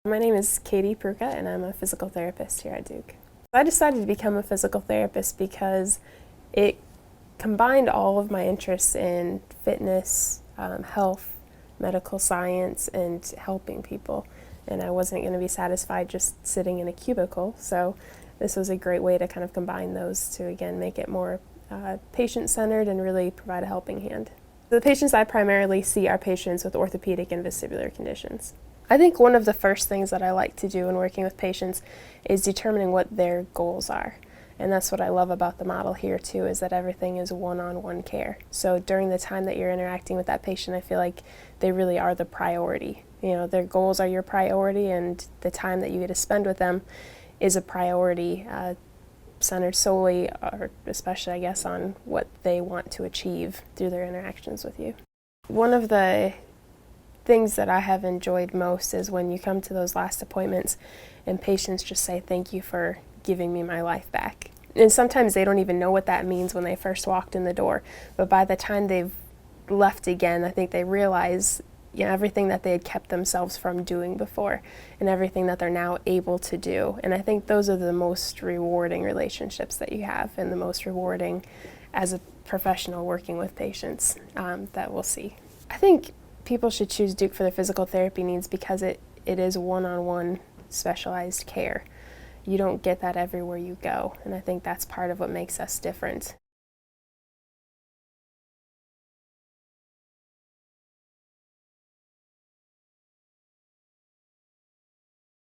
My name is Katie Pruka, and I'm a physical therapist here at Duke. I decided to become a physical therapist because it combined all of my interests in fitness, health, medical science, and helping people. And I wasn't going to be satisfied just sitting in a cubicle, so this was a great way to kind of combine those to, again, make it more patient-centered and really provide a helping hand. The patients I primarily see are patients with orthopedic and vestibular conditions. I think one of the first things that I like to do when working with patients is determining what their goals are. And that's what I love about the model here too, is that everything is one-on-one care. So during the time that you're interacting with that patient, I feel like they really are the priority. You know, their goals are your priority, and the time that you get to spend with them is a priority, centered solely, or especially I guess, on what they want to achieve through their interactions with you. One of the things that I have enjoyed most is when you come to those last appointments and patients just say, "Thank you for giving me my life back." And sometimes they don't even know what that means when they first walked in the door, but by the time they've left again, I think they realize, you know, everything that they had kept themselves from doing before and everything that they're now able to do. And I think those are the most rewarding relationships that you have, and the most rewarding as a professional working with patients that we'll see. I think people should choose Duke for their physical therapy needs because it is one-on-one specialized care. You don't get that everywhere you go, and I think that's part of what makes us different.